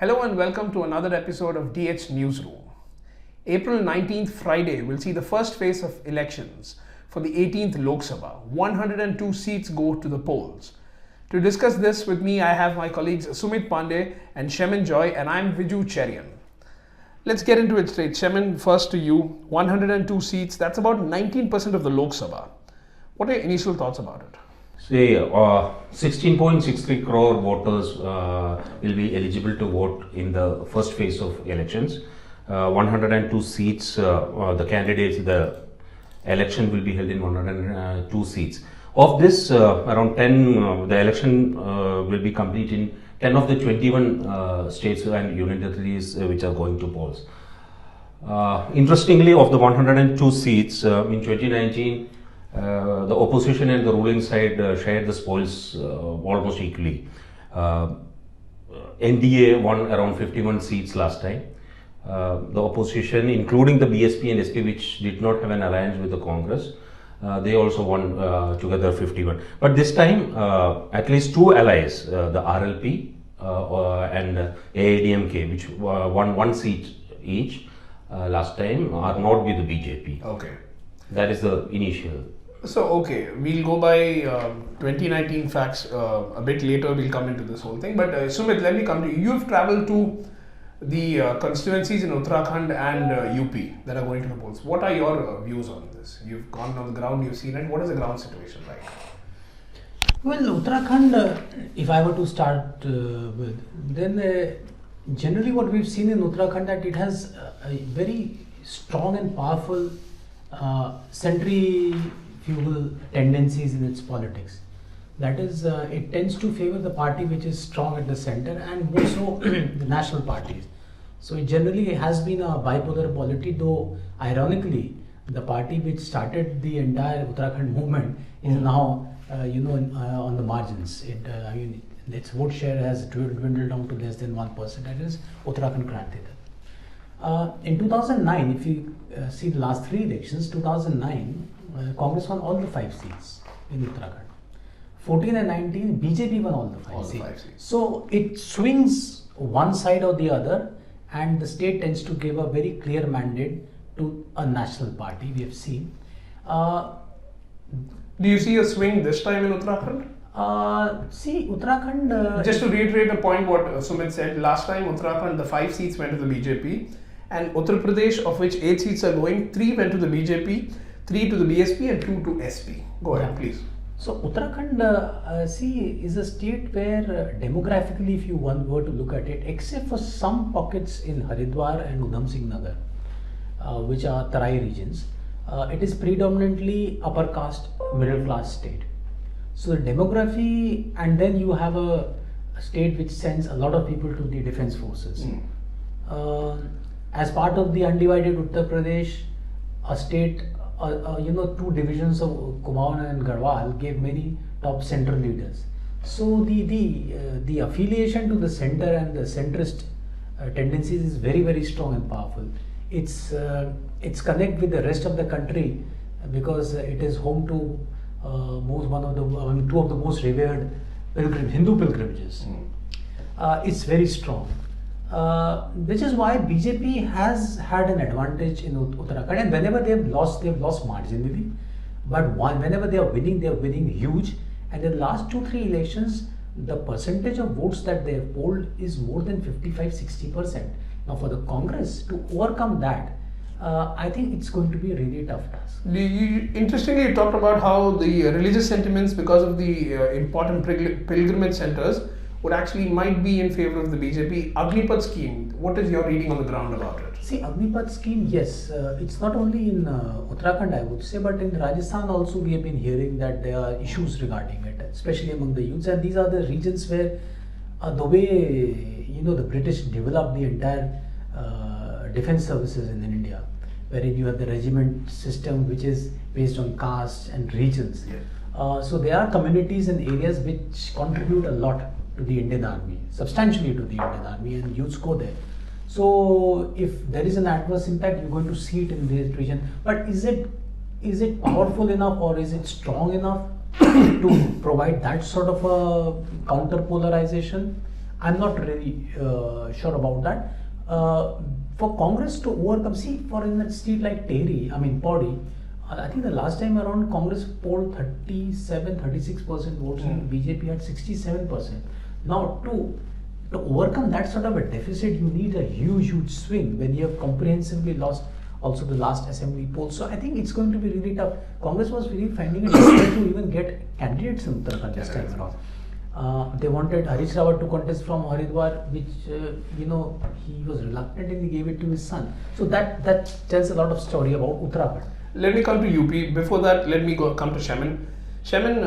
Hello and welcome to another episode of DH Newsroom. April 19th, Friday, will see the first phase of elections for the 18th Lok Sabha. 102 seats go to the polls. To discuss this with me, I have my colleagues Sumit Pandey and Shemin Joy, and I'm Viju Cherian. Let's get into it straight. Shemin, first to you. 102 seats, that's about 19% of the Lok Sabha. What are your initial thoughts about it? 16.63 crore voters will be eligible to vote in the first phase of elections. 102 seats, the candidates, the election will be held in 102 seats. Of this, around 10, the election will be complete in 10 of the 21 states and union territories which are going to polls. Interestingly, of the 102 seats in 2019, the opposition and the ruling side shared the spoils almost equally. NDA won around 51 seats last time. The opposition, including the BSP and SP, which did not have an alliance with the Congress, they also won together 51. But this time, at least two allies, the RLP and AIDMK, which won one seat each last time, are not with the BJP. Okay. That is the initial. So, we'll go by 2019 facts a bit later. We'll come into this whole thing. But Sumit, let me come to you. You've traveled to the constituencies in Uttarakhand and UP that are going to the polls. What are your views on this? You've gone on the ground, you've seen it. What is the ground situation like? Well, Uttarakhand, if I were to start with, then generally what we've seen in Uttarakhand, that it has a very strong and powerful centrifugal tendencies in its politics. That is, it tends to favor the party which is strong at the center and more so the national parties. So it generally has been a bipolar polity, though ironically the party which started the entire Uttarakhand movement is now on the margins. Its vote share has dwindled down to less than 1%. That is Uttarakhand Kranti Dal. In 2009, if you see the last three elections, 2009, Congress won all the 5 seats in Uttarakhand. 14 and 19, BJP won all the 5 seats. So it swings one side or the other, and the state tends to give a very clear mandate to a national party. We have seen. Do you see a swing this time in Uttarakhand? Uttarakhand. Just to reiterate the point what Sumit said, last time Uttarakhand, the 5 seats went to the BJP, and Uttar Pradesh, of which 8 seats are going, 3 went to the BJP, 3 to the BSP, and 2 to SP. Go ahead, please. So Uttarakhand, is a state where demographically, if you were to look at it, except for some pockets in Haridwar and Udham Singh Nagar, which are Tarai regions, it is predominantly upper caste, middle class state. So the demography, and then you have a state which sends a lot of people to the defense forces. As part of the undivided Uttar Pradesh, a state, 2 divisions of Kumaon and Garhwal gave many top central leaders. So the affiliation to the center and the centrist tendencies is very, very strong and powerful. It's connect with the rest of the country because it is home to two of the most revered Hindu pilgrimages. It's very strong. Which is why BJP has had an advantage in Uttarakhand, and whenever they've lost marginally. But whenever they are winning huge. And in the last 2-3 elections, the percentage of votes that they have polled is more than 55-60%. Now, for the Congress to overcome that, I think it's going to be a really tough task. Interestingly, you talked about how the religious sentiments, because of the important pilgrimage centers, might be in favor of the BJP. Agnipath scheme, what is your reading on the ground about it? See, Agnipath scheme, yes, it's not only in Uttarakhand, I would say, but in Rajasthan also we have been hearing that there are issues regarding it, especially among the youths. And these are the regions where the way, the British developed the entire defense services in India, wherein you have the regiment system which is based on castes and regions. Yeah. So there are communities and areas which contribute a lot to the Indian Army, substantially to the Indian Army, and youths go there. So if there is an adverse impact, you're going to see it in this region. But is it powerful enough, or is it strong enough to provide that sort of a counter polarization? I'm not really sure about that. For Congress to overcome, see, for in a state like Pori, I think the last time around Congress polled 36% votes and BJP had 67%. Now to overcome that sort of a deficit, you need a huge swing when you have comprehensively lost also the last assembly poll. So I think it's going to be really tough. Congress was really finding it difficult to even get candidates in Uttarakhand this time around. They wanted Harish Rawat to contest from Haridwar, which he was reluctant and he gave it to his son. So that tells a lot of story about Uttarakhand. Let me come to UP. Before that, let me come to Shaman. Shaman,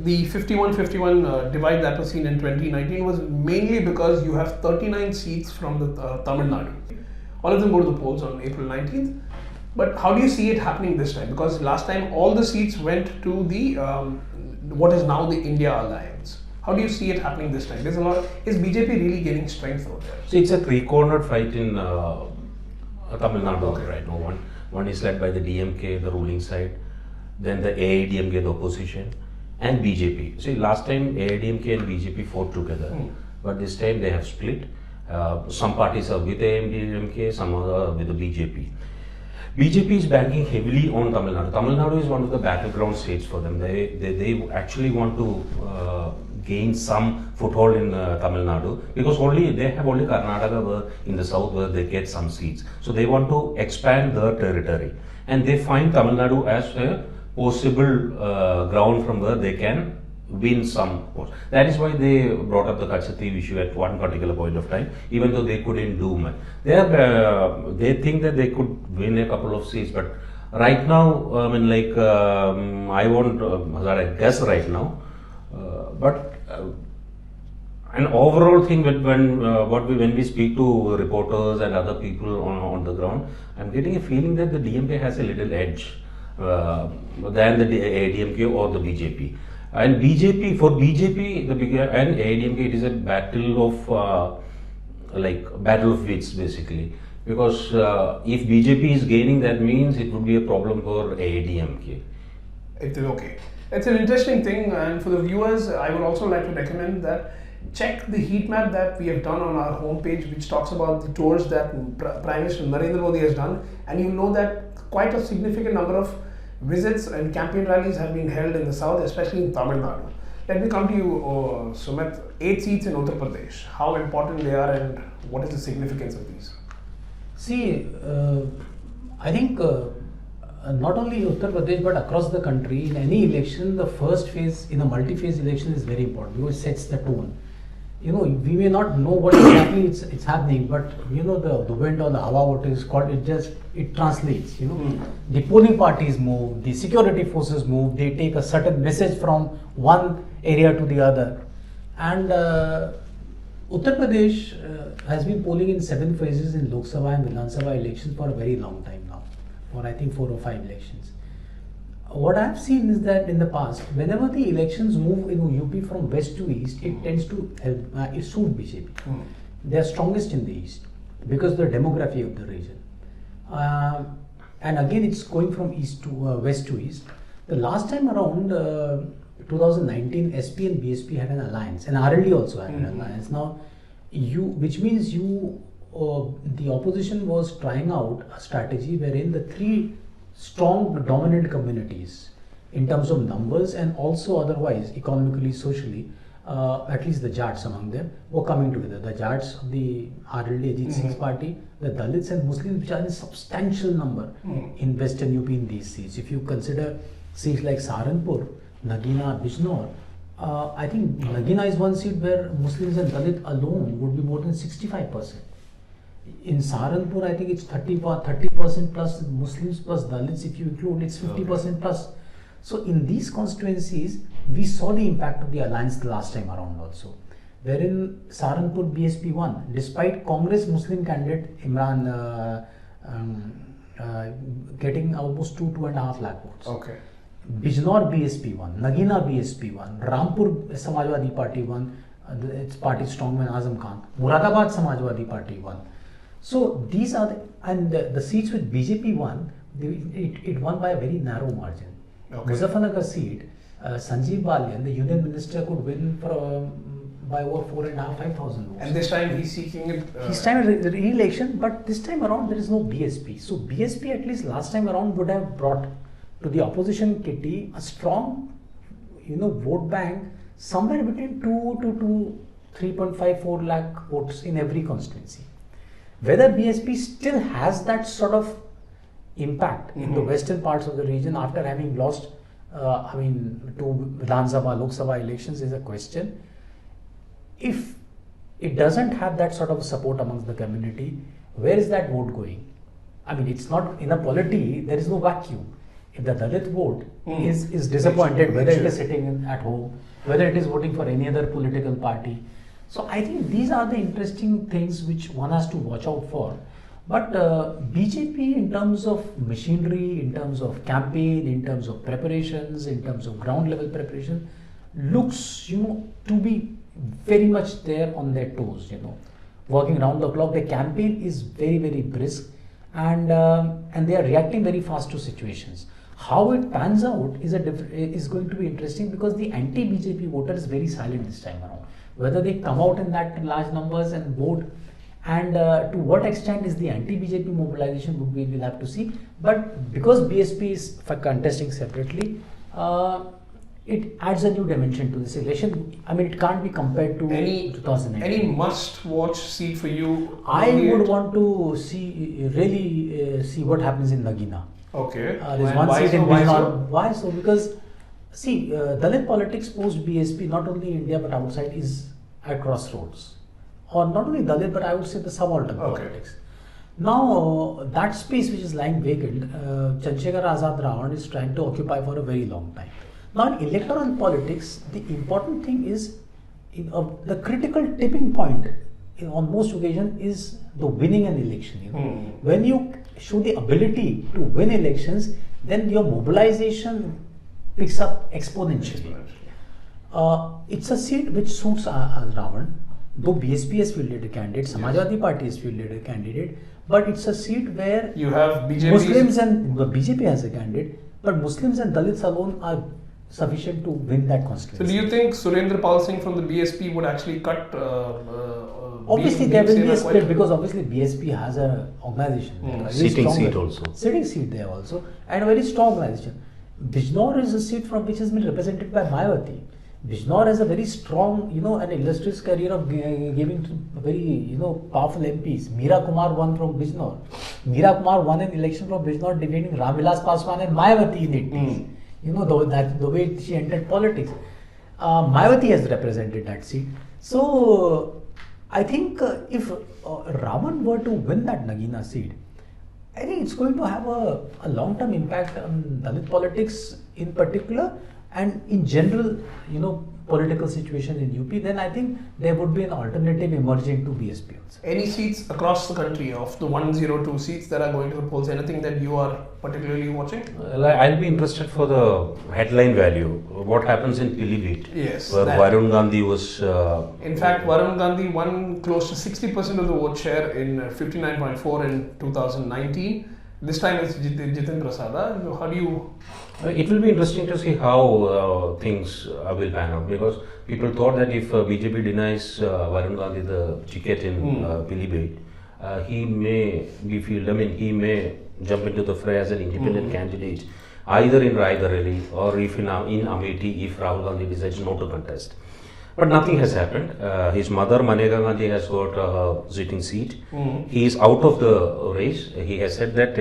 the 51-51 divide that was seen in 2019 was mainly because you have 39 seats from the Tamil Nadu. All of them go to the polls on April 19th. But how do you see it happening this time? Because last time all the seats went to the what is now the India Alliance. How do you see it happening this time? Is BJP really gaining strength over there? So it's a three-cornered fight in Tamil Nadu right now. One is led by the DMK, the ruling side, then the AIDMK, the opposition, and BJP. See, last time AIDMK and BJP fought together, but this time they have split. Some parties are with AIDMK, some are with the BJP. BJP is banking heavily on Tamil Nadu. Tamil Nadu is one of the battleground states for them. They actually want to gain some foothold in Tamil Nadu because they have only Karnataka in the south where they get some seats. So they want to expand their territory, and they find Tamil Nadu as a possible ground from where they can win some votes. That is why they brought up the Kachati issue at one particular point of time, even though they couldn't do much. They think that they could win a couple of seats, but right now, I won't guess right now. But an overall thing when we speak to reporters and other people on the ground, I'm getting a feeling that the DMK has a little edge than the AIDMK or the BJP. And for BJP and AIDMK, it is a battle of wits basically. Because if BJP is gaining, that means it would be a problem for AIDMK. Okay. It's an interesting thing, and for the viewers, I would also like to recommend that check the heat map that we have done on our homepage, which talks about the tours that Prime Minister Narendra Modi has done, and you know that quite a significant number of visits and campaign rallies have been held in the south, especially in Tamil Nadu. Let me come to you, Sumit. 8 seats in Uttar Pradesh. How important they are, and what is the significance of these? See, I think not only Uttar Pradesh but across the country, in any election, the first phase in a multi-phase election is very important because it sets the tone. We may not know what exactly it's happening, but the wind or the hawa, what is called, it translates. The polling parties move, the security forces move, they take a certain message from one area to the other, and Uttar Pradesh has been polling in 7 phases in Lok Sabha and Vidhan Sabha elections for a very long time now, for I think 4 or 5 elections. What I have seen is that in the past, whenever the elections move in UP from west to east, it tends to help, it suit BJP. They are strongest in the east because of the demography of the region. And again, it's going from east to west to east. The last time around, 2019, SP and BSP had an alliance, and RLD also had an alliance. Now, which means the opposition was trying out a strategy wherein the 3 strong dominant communities in terms of numbers and also otherwise economically, socially, at least the Jats among them were coming together. The Jats of the RLD Ajit Singh's party, the Dalits and Muslims, which are in substantial number in Western UP in these seats. If you consider seats like Saharanpur, Nagina, Bijnor, I think Nagina is one seat where Muslims and Dalit alone would be more than 65%. In Saharanpur, I think it's 30% plus Muslims plus Dalits. If you include, it's 50% plus. So in these constituencies, we saw the impact of the alliance the last time around also, wherein Saharanpur BSP won, despite Congress Muslim candidate Imran getting almost 2.5 lakh votes. Okay. Bijnor BSP won, Nagina BSP won, Rampur Samajwadi Party won, its party strongman Azam Khan, Muradabad Samajwadi Party won. So these are the seats which BJP won, it won by a very narrow margin. Okay. Muzaffarnagar seat, Sanjeev Balyan, the union minister, could win for by over 4,500 votes. And this time he's seeking it. He's trying to re-election, but this time around there is no BSP. So BSP at least last time around would have brought to the opposition kitty a strong, vote bank somewhere between 2 to 3.54 lakh votes in every constituency. Whether BSP still has that sort of impact in the western parts of the region after having lost, to Vidhan Sabha, Lok Sabha elections is a question. If it doesn't have that sort of support amongst the community, where is that vote going? I mean, it's not in a polity, there is no vacuum. If the Dalit vote is disappointed, whether it is sitting at home, whether it is voting for any other political party. So I think these are the interesting things which one has to watch out for. But BJP in terms of machinery, in terms of campaign, in terms of preparations, in terms of ground level preparation, looks, to be very much there on their toes, working round the clock. The campaign is very, very brisk, and they are reacting very fast to situations. How it pans out is going to be interesting, because the anti-BJP voter is very silent this time around. Whether they come out in that large numbers and vote, and to what extent is the anti-BJP mobilization, we will have to see. But because BSP is contesting separately, it adds a new dimension to this election. I mean, it can't be compared to 2019. Any must-watch seat for you? I would want to see what happens in Nagina. Okay. There's one seat in Bijnor. Why so? Because Dalit politics post BSP, not only in India but outside, is at crossroads. Or not only Dalit, but I would say the subaltern politics. Now, that space which is lying vacant, Chandrashekhar Azad Ravan is trying to occupy for a very long time. Now, in electoral politics, the important thing is the critical tipping point on most occasions is the winning an election. When you show the ability to win elections, then your mobilization picks up exponentially. It's a seat which suits Ravan, though BSP has fielded a candidate, Samajwadi Party has fielded a candidate, but it's a seat where you have Muslims and the BJP has a candidate, but Muslims and Dalits alone are sufficient to win that constituency. So do you think Surendra Pal Singh from the BSP would actually cut? Obviously, there will be a split, because obviously BSP has an organization. Sitting seat also. Sitting seat there also, and a very strong organization. Bijnor is a seat from which has been represented by Mayawati. Bijnor has a very strong, an illustrious career of giving to very, powerful MPs. Meera Kumar won from Bijnor. Meera Kumar won an election from Bijnor, defeating Ramvilas Paswan and Mayawati in 80s. The way she entered politics. Mayawati has represented that seat. So, I think if Ravan were to win that Nagina seat, I think it's going to have a long-term impact on Dalit politics in particular, and in general, political situation in UP. Then I think there would be an alternative emerging to BSP also. Any seats across the country of the 102 seats that are going to the polls, anything that you are particularly watching? I'll be interested for the headline value. What happens in Pilibhit? Yes. Where Varun Gandhi was... in fact, Varun Gandhi won close to 60% of the vote share in 59.4 in 2019. This time it's Jiten Prasada. How do you... It will be interesting to see how things will pan out, because people thought that if BJP denies Varun Gandhi the ticket in Pilibhit, he may be he may jump into the fray as an independent candidate, either in Raebareli or if in Amethi, if Rahul Gandhi decides not to contest. But nothing has happened. His mother, Maneka Gandhi, has got a sitting seat. He is out of the race. He has said that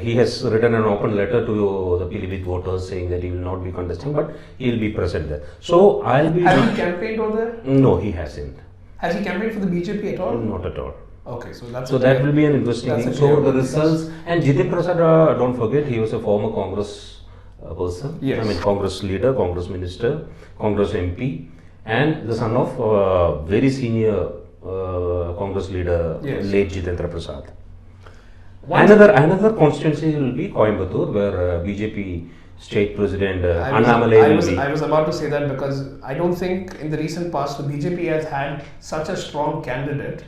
he has written an open letter to the Pilibhit voters saying that he will not be contesting, but he will be present there. So I'll be... Has he campaigned over there? No, he hasn't. Has he campaigned for the BJP at all? Not at all. Okay, so that's... So that will be an interesting thing. So the results... And Jiten Prasad, don't forget, he was a former Congress person. Yes. I mean, Congress leader, Congress minister, Congress MP, and the son of very senior Congress leader, late Jitendra Prasad. Another constituency will be Coimbatore, where BJP state president Annamalai I was about to say that, because I don't think in the recent past the BJP has had such a strong candidate,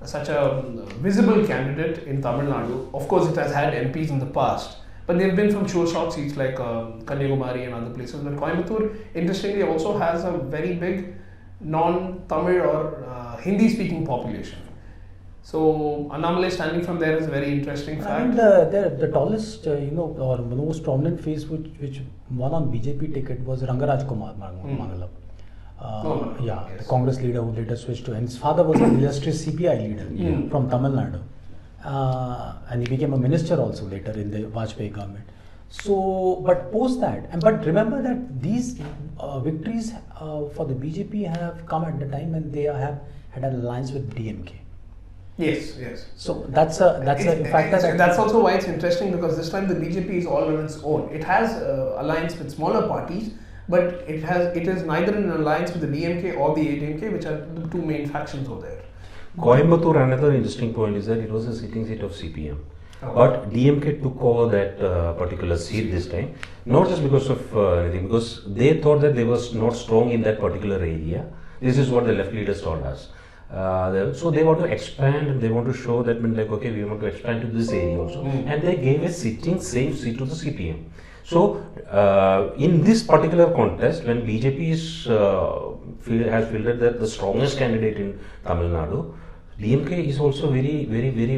such a visible candidate in Tamil Nadu. Of course, it has had MPs in the past, but they've been from sure shot seats like Kanyakumari and other places. But Coimbatore, interestingly, also has a very big non-Tamil or Hindi-speaking population. So Annamalai standing from there is a very interesting fact. And the tallest, or most prominent face which won on BJP ticket was Rangaraj Kumar Mangalam. Yes. The Congress leader who later switched to, and his father was an illustrious CPI leader from Tamil Nadu. And he became a minister also later in the Vajpayee government. So, but post that, but remember that these victories for the BJP have come at the time when they have had an alliance with DMK. Yes. So that's a factor. That's also why it's interesting, because this time the BJP is all on its own. It has alliance with smaller parties, but it is neither in an alliance with the DMK or the ADMK, which are the two main factions over there. Coimbatore, another interesting point is that it was a sitting seat of CPM. But DMK took over that particular seat this time, not just because of anything, because they thought that they were not strong in that particular area. This is what the left leaders told us. So they want to expand, and they want to show that, okay, we want to expand to this area also. And they gave a sitting same seat to the CPM. So in this particular contest, when BJP has fielded the strongest candidate in Tamil Nadu, DMK is also very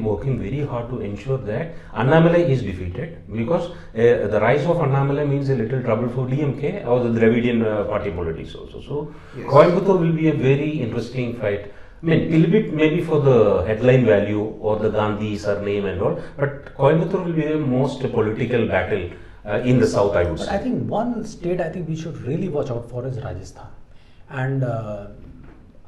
working very hard to ensure that Annamalai is defeated, because the rise of Annamalai means a little trouble for DMK or the Dravidian party politics also. So Coimbatore will be a very interesting fight. I mean, Pilibhit maybe for the headline value or the Gandhi surname and all, but Coimbatore will be the most political battle in the south, I would say. But I think one state I think we should really watch out for is Rajasthan. And a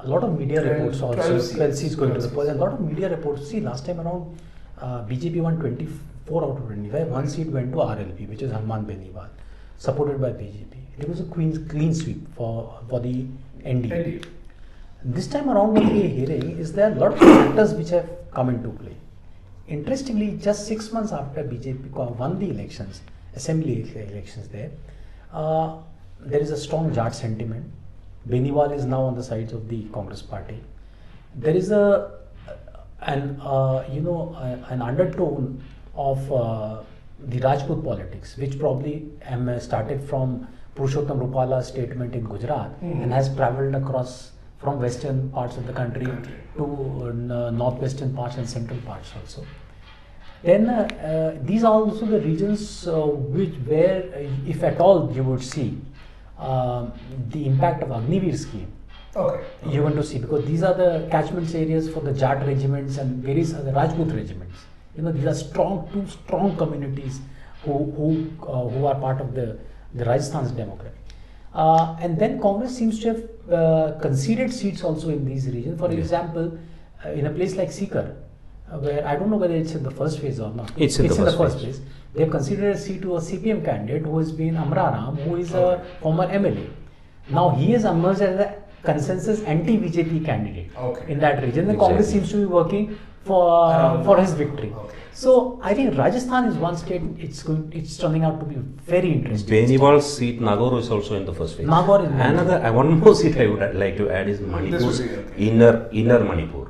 lot of media reports also, 12 seats going to the polls, and a lot of media reports, see last time around BJP won 24 out of 25, one seat went to RLP, which is Hanuman Beniwal, supported by BJP. It was a clean sweep for the NDA. This time around what we are hearing is there are a lot of factors which have come into play. Interestingly, just 6 months after BJP won the elections, assembly elections there is a strong Jat sentiment. Beniwal is now on the sides of the Congress party. There is an undertone of the Rajput politics, which probably started from Purushottam Rupala's statement in Gujarat and has travelled across from western parts of the country to northwestern parts and central parts also. Then these are also the regions where, if at all, you would see the impact of Agniveer scheme. You're going to see, because these are the catchment areas for the Jat regiments and various other Rajput regiments. These are two strong communities who are part of the Rajasthan's demography. And then Congress seems to have conceded seats also in these regions. For example, in a place like Sikar, where I don't know whether it's in the first phase or not. It's in the first phase. They have considered a seat to a CPM candidate who has been Amraram, who is a former MLA. Now he has emerged as a consensus anti-BJP candidate in that region. The Congress seems to be working for his victory. So I think Rajasthan is one state. It's turning out to be very interesting. Beniwal's seat, Nagaur, is also in the first phase. Nagaur is one more seat I would like to add is Manipur's inner Manipur.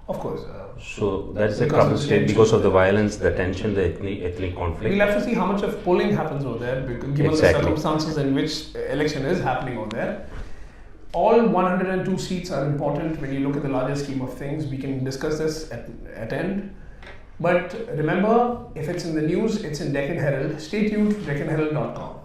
Of course. So that is a troubled state because of the violence, the tension, the ethnic conflict. We'll have to see how much of polling happens over there, given the circumstances in which election is happening over there. All 102 seats are important when you look at the larger scheme of things. We can discuss this at end. But remember, if it's in the news, it's in Deccan Herald. Stay tuned to DeccanHerald.com.